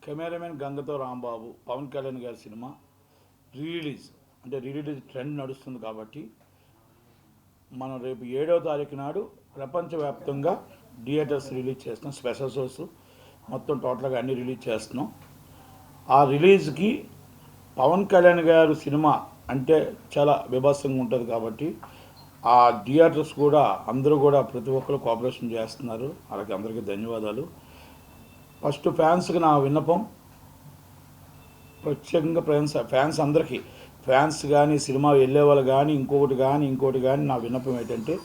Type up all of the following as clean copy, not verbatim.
Cameraman గంగతో Rambabu Pawan Kalyan గారి cinema release trend నడుస్తుంది కాబట్టి మనం రేపు 7వ తారీఖు నాడు ప్రపంచవ్యాప్తంగా థియేటర్స్ రిలీజ్ చేస్తున్నాం. స్పెషల్ షోస్ మొత్తం టోటల్గా అన్ని రిలీజ్ చేస్తున్నాం. ఆ రిలీజ్కి పవన్ కళ్యాణ్ గారు సినిమా అంటే చాలా విభత్సంగా ఉంటుంది కాబట్టి ఆ థియేటర్స్ కూడా అందరూ కూడా ప్రతి ఒక్కరు కోఆపరేషన్ చేస్తున్నారు. అలాగే అందరికీ ధన్యవాదాలు. ఫస్ట్ ఫ్యాన్స్కి నా విన్నపం, ప్రత్యేకంగా ఫ్యాన్స్ అందరికీ, ఫ్యాన్స్ కానీ సినిమా వెళ్ళే వాళ్ళు కానీ ఇంకోటి కానీ నా విన్నపం ఏంటంటే,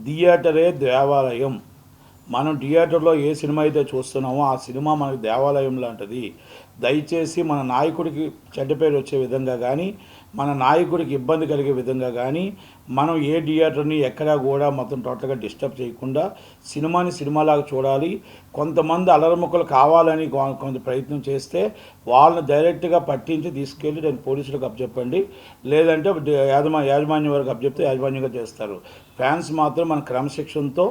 థియేటరే దేవాలయం. మనం థియేటర్లో ఏ సినిమా అయితే చూస్తున్నామో ఆ సినిమా మనకు దేవాలయం లాంటిది. దయచేసి మన నాయకుడికి చెడ్డ పేరు వచ్చే విధంగా కానీ, మన నాయకుడికి ఇబ్బంది కలిగే విధంగా కానీ మనం ఏ థియేటర్ని ఎక్కడా కూడా మొత్తం టోటల్గా డిస్టర్బ్ చేయకుండా సినిమాని సినిమాలాగా చూడాలి. కొంతమంది అలరముక్కలు కావాలని కొంత ప్రయత్నం చేస్తే వాళ్ళని డైరెక్ట్గా పట్టించి తీసుకెళ్ళి నేను పోలీసులకు అప్పచెప్పండి, లేదంటే యాజమాన్యం వరకు అప్పచెప్తే యాజమాన్యంగా చేస్తారు. ఫ్యాన్స్ మాత్రం మన క్రమశిక్షణతో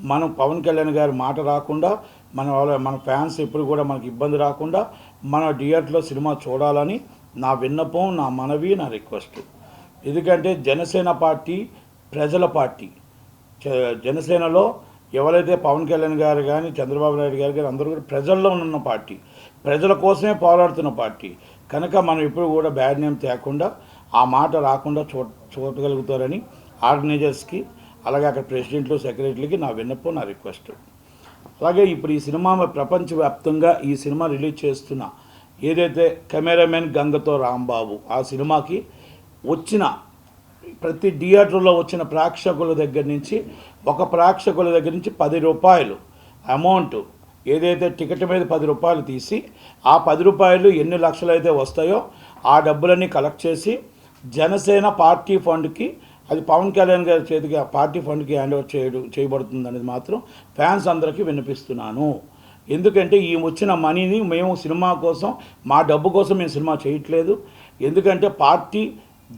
మనం పవన్ కళ్యాణ్ గారి మాట రాకుండా మన ఫ్యాన్స్ ఎప్పుడు కూడా మనకి ఇబ్బంది రాకుండా మన థియేటర్లో సినిమా చూడాలని నా విన్నపం, నా మనవి, నా రిక్వెస్ట్. ఎందుకంటే జనసేన పార్టీ ప్రజల పార్టీ. జనసేనలో ఎవరైతే పవన్ కళ్యాణ్ గారు కానీ చంద్రబాబు నాయుడు గారు కానీ అందరూ కూడా ప్రజల్లో ఉన్న పార్టీ, ప్రజల కోసమే పోరాడుతున్న పార్టీ. కనుక మనం ఎప్పుడు కూడా బ్యాడ్ నేమ్ తేకుండా ఆ మాట రాకుండా చూడగలుగుతారని ఆర్గనైజర్స్కి, అలాగే అక్కడ ప్రెసిడెంట్లు, సెక్రటరీలకి నా విన్నపం, నా రిక్వెస్ట్. అలాగే ఇప్పుడు ఈ సినిమా ప్రపంచవ్యాప్తంగా ఈ సినిమా రిలీజ్ చేస్తున్న ఏదైతే కెమెరామెన్ గంగతో రాంబాబు ఆ సినిమాకి వచ్చిన ప్రతి థియేటర్లో వచ్చిన ప్రేక్షకుల దగ్గర నుంచి ₹10 అమౌంట్ ఏదైతే టికెట్ మీద ₹10 తీసి ఆ ₹10 ఎన్ని లక్షలు అయితే వస్తాయో ఆ డబ్బులన్నీ కలెక్ట్ చేసి జనసేన పార్టీ ఫండ్కి, అది పవన్ కళ్యాణ్ గారి చేతికి ఆ పార్టీ ఫండ్కి హ్యాండ్ ఓవర్ చేయబడుతుంది అనేది మాత్రం ఫ్యాన్స్ అందరికీ వినిపిస్తున్నాను. ఎందుకంటే ఈ వచ్చిన మనీని మేము సినిమా కోసం, మా డబ్బు కోసం మేము సినిమా చేయట్లేదు. ఎందుకంటే పార్టీ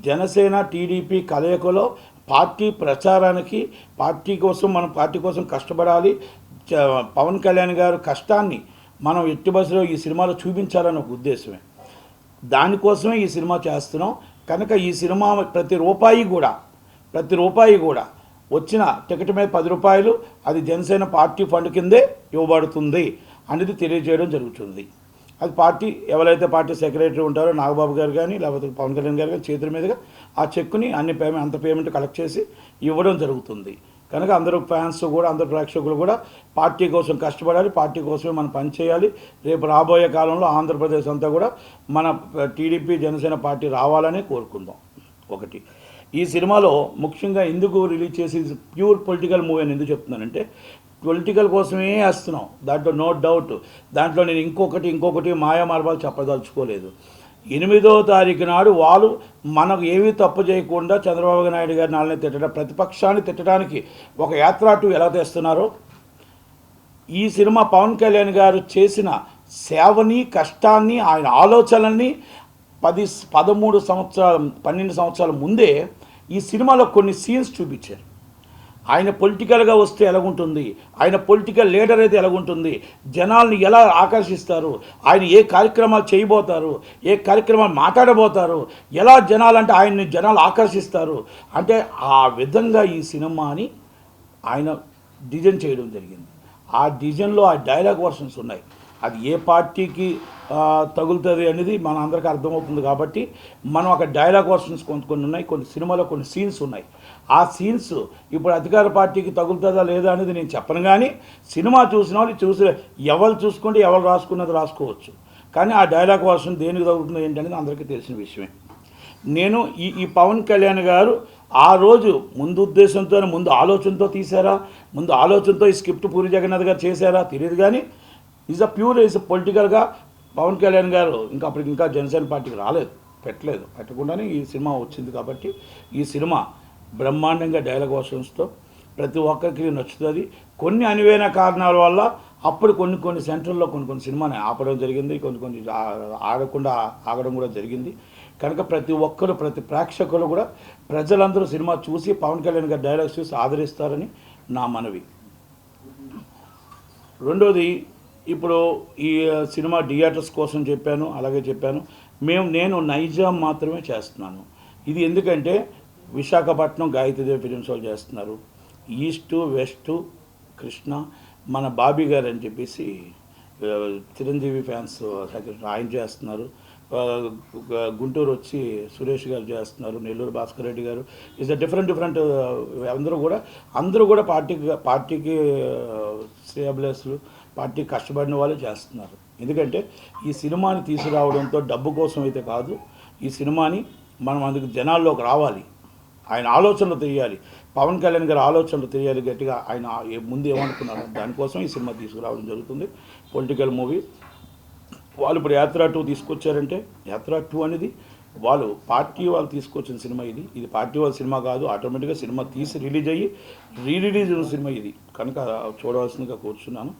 జనసేన టీడీపీ కలయికలో పార్టీ ప్రచారానికి, మనం పార్టీ కోసం కష్టపడాలి. పవన్ కళ్యాణ్ గారు కష్టాన్ని మనం ఎట్టి బస్సులో ఈ సినిమాలో చూపించాలని ఒక ఉద్దేశమే. దానికోసమే ఈ సినిమా చేస్తున్నాం. కనుక ఈ సినిమా ప్రతి రూపాయి కూడా వచ్చిన టికెట్ మీద ₹10 అది జనసేన పార్టీ ఫండ్ కిందే ఇవ్వబడుతుంది అనేది తెలియజేయడం జరుగుతుంది. అది పార్టీ ఎవరైతే పార్టీ సెక్రటరీ ఉంటారో నాగబాబు గారు కానీ లేకపోతే పవన్ కళ్యాణ్ గారు కానీ చేతుల మీదుగా ఆ చెక్కుని అంత పేమెంట్ కలెక్ట్ చేసి ఇవ్వడం జరుగుతుంది. కనుక అందరూ ఫ్యాన్స్ కూడా, అందరు ప్రేక్షకులు కూడా పార్టీ కోసం కష్టపడాలి, పార్టీ కోసమే మనం పనిచేయాలి. రేపు రాబోయే కాలంలో ఆంధ్రప్రదేశ్ అంతా కూడా మన టీడీపీ జనసేన పార్టీ రావాలని కోరుకుందాం. ఒకటి, ఈ సినిమాలో ముఖ్యంగా ఎందుకు రిలీజ్ చేసి ప్యూర్ పొలిటికల్ మూవీ అని ఎందుకు చెప్తున్నానంటే, పొలిటికల్ కోసమే వేస్తున్నాం, దాంట్లో నో డౌట్. దాంట్లో నేను ఇంకొకటి మాయామార్గాలు చెప్పదలుచుకోలేదు. 8వ తారీఖు నాడు వాళ్ళు మనకు ఏమీ తప్పు చేయకుండా చంద్రబాబు నాయుడు గారి నాళ్ళని ప్రతిపక్షాన్ని తిట్టడానికి ఒక యాత్ర 2 ఎలా తెస్తున్నారో, ఈ సినిమా పవన్ కళ్యాణ్ గారు చేసిన సేవని, కష్టాన్ని, ఆయన ఆలోచనల్ని 12 సంవత్సరాల ముందే ఈ సినిమాలో కొన్ని సీన్స్ చూపించారు. ఆయన పొలిటికల్గా వస్తే ఎలాగుంటుంది, ఆయన పొలిటికల్ లీడర్ అయితే ఎలాగుంటుంది, జనాల్ని ఎలా ఆకర్షిస్తారు, ఆయన ఏ కార్యక్రమాలు చేయబోతారు, ఏ కార్యక్రమాలు మాట్లాడబోతారు, ఎలా జనాలు ఆకర్షిస్తారు అంటే ఆ విధంగా ఈ సినిమాని ఆయన డిజైన్ చేయడం జరిగింది. ఆ డిజైన్లో ఆ డైలాగ్ వర్షన్స్ ఉన్నాయి. అది ఏ పార్టీకి తగులుతుంది అనేది మన అందరికీ అర్థమవుతుంది. కాబట్టి మనం అక్కడ డైలాగ్ వర్షన్స్ కొన్ని ఉన్నాయి, కొన్ని సినిమాలో కొన్ని సీన్స్ ఉన్నాయి. ఆ సీన్స్ ఇప్పుడు అధికార పార్టీకి తగులుతుందా లేదా అనేది నేను చెప్పను. కానీ సినిమా చూసిన వాళ్ళు ఎవరు చూసుకుంటే ఎవరు రాసుకున్నది రాసుకోవచ్చు. కానీ ఆ డైలాగ్ వర్షన్ దేనికి తగులుతుందో ఏంటనేది అందరికీ తెలిసిన విషయమే. నేను ఈ పవన్ కళ్యాణ్ గారు ఆ రోజు ముందు ఆలోచనతో తీశారా, ముందు ఆలోచనతో ఈ స్క్రిప్ట్ పూరి జగన్నాథ్ గారు చేశారా తెలియదు. కానీ ఈజ్ పొలిటికల్గా పవన్ కళ్యాణ్ గారు ఇంకా జనసేన పార్టీకి పెట్టకుండానే ఈ సినిమా వచ్చింది. కాబట్టి ఈ సినిమా బ్రహ్మాండంగా డైలాగ్ వర్షన్స్తో ప్రతి ఒక్కరికి నచ్చుతుంది. కొన్ని అనువైన కారణాల వల్ల అప్పుడు కొన్ని సెంటర్లో కొన్ని సినిమాని ఆపడం జరిగింది, కొన్ని ఆగడం కూడా జరిగింది. కనుక ప్రతి ప్రేక్షకులు కూడా, ప్రజలందరూ సినిమా చూసి పవన్ కళ్యాణ్ గారి డైలాగ్స్ చూసి ఆదరిస్తారని నా మనవి. రెండోది, ఇప్పుడు ఈ సినిమా థియేటర్స్ కోసం చెప్పాను, అలాగే చెప్పాను. నేను నైజాం మాత్రమే చేస్తున్నాను. ఇది ఎందుకంటే విశాఖపట్నం గాయత్రీదేవి ఫిలిమ్స్ వాళ్ళు చేస్తున్నారు, ఈస్టు వెస్టు కృష్ణ మన బాబీ గారు అని చెప్పేసి చిరంజీవి ఫ్యాన్స్ సెక్రటరీ ఆయన చేస్తున్నారు, గుంటూరు వచ్చి సురేష్ గారు చేస్తున్నారు, నెల్లూరు భాస్కర్ రెడ్డి గారు. ఇస్ డిఫరెంట్ అందరూ కూడా పార్టీకి శ్రేయభిలాషులు, పార్టీ కష్టపడిన వాళ్ళు చేస్తున్నారు. ఎందుకంటే ఈ సినిమాని తీసుకురావడంతో డబ్బు కోసం అయితే కాదు, ఈ సినిమాని మనం అందుకు జనాల్లోకి రావాలి, ఆయన ఆలోచనలు తెలియాలి, పవన్ కళ్యాణ్ గారి ఆలోచనలు తెలియాలి గట్టిగా, ఆయన ముందు ఏమనుకున్నారు దానికోసం ఈ సినిమా తీసుకురావడం జరుగుతుంది. Political movie. వాళ్ళు ఇప్పుడు యాత్ర 2 తీసుకొచ్చారంటే యాత్ర 2 అనేది వాళ్ళు తీసుకొచ్చిన సినిమా. ఇది పార్టీ వాళ్ళ సినిమా కాదు, ఆటోమేటిక్గా సినిమా తీసి రిలీజ్ అయ్యి రీ రిలీజ్ సినిమా ఇది కనుక చూడవలసిందిగా కూర్చున్నాను.